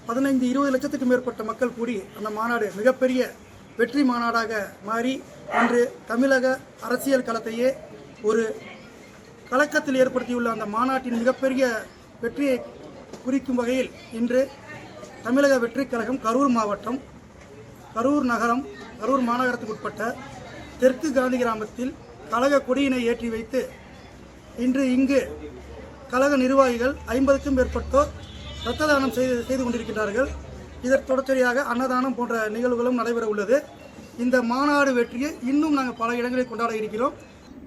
15-20 லட்சத்துக்கு மேற்பட்ட மக்கள் கூடி அந்த மாநாடு மிகப்பெரிய வெற்றி மாநாடாக மாறி இன்று தமிழக அரசியல் களத்தையே ஒரு கலக்கத்தில் ஏற்படுத்தியுள்ள அந்த மாநாட்டின் மிகப்பெரிய வெற்றியை குறிக்கும் வகையில் இன்று தமிழக வெற்றிக் கழகம் கரூர் மாவட்டம், கரூர் நகரம், கரூர் மாநகரத்துக்கு உட்பட்ட தெற்கு காந்தி கிராமத்தில் கழக கொடியினை ஏற்றி வைத்து இன்று இங்கு கழக நிர்வாகிகள் 50க்கும் மேற்பட்டோர் இரத்த தானம் செய்து கொண்டிருக்கின்றார்கள். இதற்கு தொடர்ச்சியாக அன்னதானம் போன்ற நிகழ்வுகளும் நடைபெற உள்ளது. இந்த மாநாடு வெற்றியை இன்னும் நாங்கள் பல இடங்களில் கொண்டாட இருக்கிறோம்.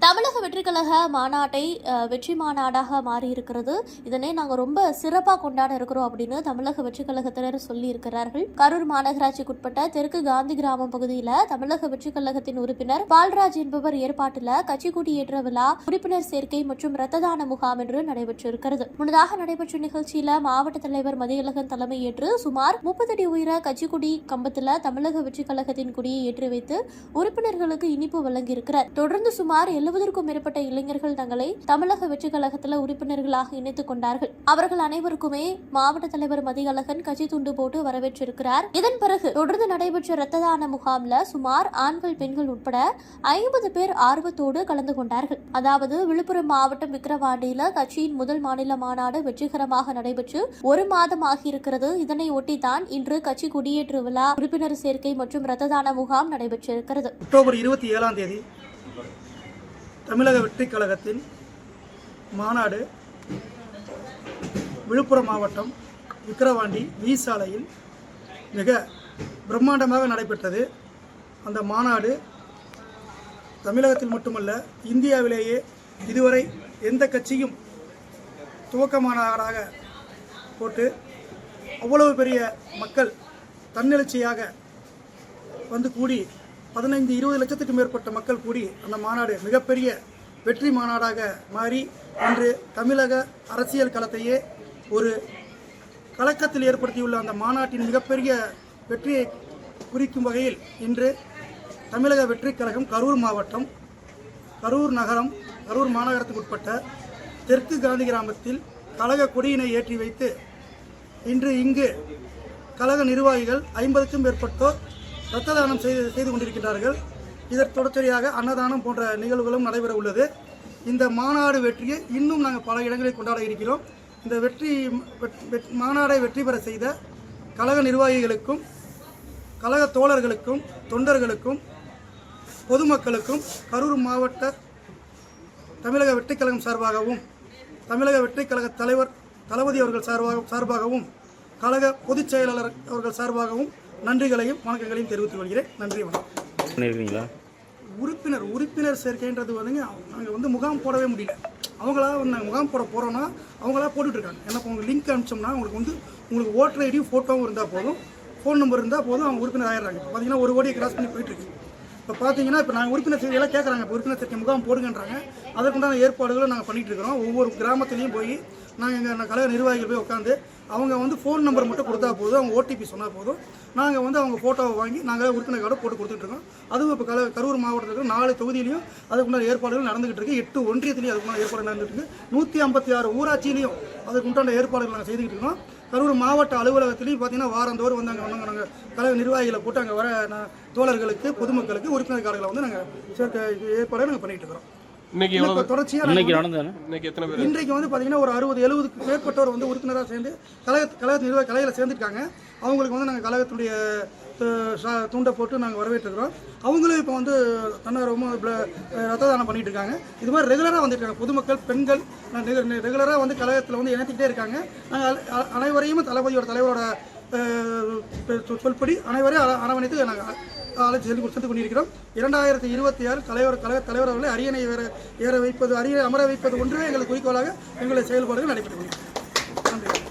தமிழக வெற்றிக்கழக மாநாட்டை வெற்றி மாநாடாக மாறியிருக்கிறது. இதனை நாங்கள் ரொம்ப சிறப்பாக கொண்டாட இருக்கிறோம் அப்படின்னு தமிழக வெற்றிக்கழகத்தினர் சொல்லியிருக்கிறார்கள். கரூர் மாநகராட்சிக்குட்பட்ட தெற்கு காந்தி கிராமம் பகுதியில் தமிழக வெற்றிக்கழகத்தின் உறுப்பினர் பால்ராஜ் என்பவர் ஏற்பாட்டில் கட்சிக்கூடி ஏற்ற விழா, உறுப்பினர் சேர்க்கை மற்றும் இரத்த தான முகாம் என்று நடைபெற்றிருக்கிறது. முன்னதாக நடைபெற்ற நிகழ்ச்சியில் மாவட்ட தலைவர் மதியழகன் தலைமையேற்று சுமார் 30 அடி உயர கட்சிக்குடி கம்பத்தில் தமிழக வெற்றிக்கழகத்தின் கொடியை ஏற்றி வைத்து உறுப்பினர்களுக்கு இனிப்பு வழங்கியிருக்கிறார். தொடர்ந்து சுமார் 70க்கும் மேற்பட்ட இளைஞர்கள் தங்களை தமிழக வெற்றிக் கழகத்தில் உறுப்பினர்களாக இணைத்துக் கொண்டார்கள். அவர்கள் அனைவருக்குமே மாவட்ட தலைவர் மதியழகன் கட்சி துண்டு போட்டு வரவேற்றிருக்கிறார். இதன் பிறகு தொடர்ந்து நடைபெற்ற இரத்த தான முகாம்ல சுமார் ஆண்கள், பெண்கள் உட்பட 50 பேர் ஆர்வத்தோடு கலந்து கொண்டார்கள். அதாவது விழுப்புரம் மாவட்டம் விக்கிரவாண்டியில கட்சியின் முதல் மாநில மாநாடு வெற்றிகரமாக நடைபெற்று 1 மாதம் ஆகியிருக்கிறது. இதனை ஒட்டித்தான் இன்று கட்சி குடியேற்று விழா, உறுப்பினர் சேர்க்கை மற்றும் இரத்த தான முகாம் நடைபெற்றிருக்கிறது. அக்டோபர் 27ஆம் தேதி தமிழக வெற்றிக் கழகத்தின் மாநாடு விழுப்புரம் மாவட்டம் விக்கிரவாண்டி வி சாலையில் மிக பிரம்மாண்டமாக நடைபெற்றது. அந்த மாநாடு தமிழகத்தில் மட்டுமல்ல, இந்தியாவிலேயே இதுவரை எந்த கட்சியும் துவக்க மாநாடாக போட்டு அவ்வளவு பெரிய மக்கள் தன்னெழுச்சியாக வந்து கூடி 15-20 லட்சத்துக்கு மேற்பட்ட மக்கள் கூடி அந்த மாநாடு மிகப்பெரிய வெற்றி மாநாடாக மாறி இன்று தமிழக அரசியல் களத்தையே ஒரு கலக்கத்தில் ஏற்படுத்தியுள்ள அந்த மாநாட்டின் மிகப்பெரிய வெற்றியை குறிக்கும் வகையில் இன்று தமிழக வெற்றிக் கழகம் கரூர் மாவட்டம், கரூர் நகரம், கரூர் மாநகரத்துக்கு உட்பட்ட தெற்கு காந்தி கிராமத்தில் கழக கொடியினை ஏற்றி வைத்து இன்று இங்கு கழக நிர்வாகிகள் 50க்கும் மேற்பட்டோர் இரத்த தானம் செய்து கொண்டிருக்கின்றார்கள். இதற்கு தொடர்ச்சியாக அன்னதானம் போன்ற நிகழ்வுகளும் நடைபெற உள்ளது. இந்த மாநாடு வெற்றியை இன்னும் நாங்கள் பல இடங்களில் கொண்டாட இருக்கிறோம். இந்த மாநாடை வெற்றி பெற செய்த கழக நிர்வாகிகளுக்கும், கழக தோழர்களுக்கும், தொண்டர்களுக்கும், பொதுமக்களுக்கும் கரூர் மாவட்ட தமிழக வெற்றிக் கழகம் சார்பாகவும், தமிழக வெற்றிக் கழக தலைவர் தளபதி அவர்கள் சார்பாகவும், கழக பொதுச் செயலாளர் அவர்கள் சார்பாகவும் நன்றிகளையும் வணக்கங்களையும் தெரிவித்துக் கொள்கிறேன். நன்றி, வணக்கம். உறுப்பினர் சேர்க்கைன்றது வந்துங்க, நாங்கள் முகாம் போடவே முடியல. அவங்களா நாங்கள் முகாம் போட போகிறோன்னா அவங்களா போட்டுட்ருக்காங்க. ஏன்னா உங்களுக்கு லிங்க் அனுப்பிச்சோம்னா உங்களுக்கு ஓட்டர் ஐடியும் ஃபோட்டோவும் இருந்தால் போதும், ஃபோன் நம்பர் இருந்தால் போதும், அவங்க உறுப்பினர் ஆயிடுறாங்க. இப்போ பார்த்தீங்கன்னா 1 கோடியை கிராஸ் பண்ணி போயிட்டுருக்கு. இப்போ பார்த்தீங்கன்னா இப்போ நாங்கள் உறுப்பினர் சேர்க்கையெல்லாம் கேட்குறாங்க. இப்போ உறுப்பினர் சேர்க்கை முகாம் போடுங்கன்றாங்க. அதற்குண்டான ஏற்பாடுகளும் நாங்கள் பண்ணிகிட்டு இருக்கிறோம். ஒவ்வொரு கிராமத்துலேயும் போய் நாங்கள் எங்கள் கழக நிர்வாகிகள் போய் உட்காந்து அவங்க ஃபோன் நம்பர் மட்டும் கொடுத்தா போதும், அவங்க ஓடிபி சொன்னால் போதும், நாங்கள் அவங்க ஃபோட்டோவை வாங்கி நாங்கள் உறுப்பினர் கார்டை போட்டு கொடுத்துட்ருக்கோம். அதுவும் இப்போ கரூர் மாவட்டத்தில் 4 தொகுதியிலையும் அதுக்குண்டான ஏற்பாடுகள் நடந்துகிட்டு இருக்கு. 8 ஒன்றியத்திலையும் அதுக்குண்டான ஏற்பாடு நடந்துகிட்டு இருக்கு. 156 ஊராட்சியிலையும் அதுக்குண்டான ஏற்பாடுகள் நாங்கள் செய்துக்கிட்டு இருக்கோம். கரூர் மாவட்ட அலுவலகத்திலையும் பார்த்தீங்கன்னா வாரந்தோறும் நாங்கள் கழக நிர்வாகிகளை போட்டு அங்கே வர தோழர்களுக்கு, பொதுமக்களுக்கு உறுப்பினர் கார்டுகளை நாங்கள் சேர்க்க ஏற்பாடு நாங்கள் பண்ணிட்டு இருக்கிறோம். தொடர்ச்சியாக இன்றைக்கு பார்த்தீங்கன்னா ஒரு 60-70க்கு மேற்பட்டோர் உறுப்பினராக சேர்ந்து கழகத்தில் சேர்ந்துருக்காங்க. அவங்களுக்கு நாங்கள் கழகத்துடைய தூண்டை போட்டு நாங்கள் வரவேற்றுக்கிறோம். அவங்களும் இப்போ தன்னார்வமாக ரத்த தானம் பண்ணிட்டு இருக்காங்க. இது மாதிரி ரெகுலராக வந்துருக்காங்க. பொதுமக்கள், பெண்கள் ரெகுலராக கழகத்தில் இணைத்துக்கிட்டே இருக்காங்க. நாங்கள் அனைவரையும் தலைவரோட சொல்படி அனைவரையும் அரவணைத்து நாங்கள் அழைச்சி சென்று கொண்டிருக்கிறோம். 2026 கழக தலைவர் அவர்களை அரியணை அமர வைப்பது ஒன்றுமே எங்களுக்கு குறிக்கோளாக எங்களுடைய செயல்பாடுகள் நடைபெற்று கொண்டிருக்கிறது. நன்றி.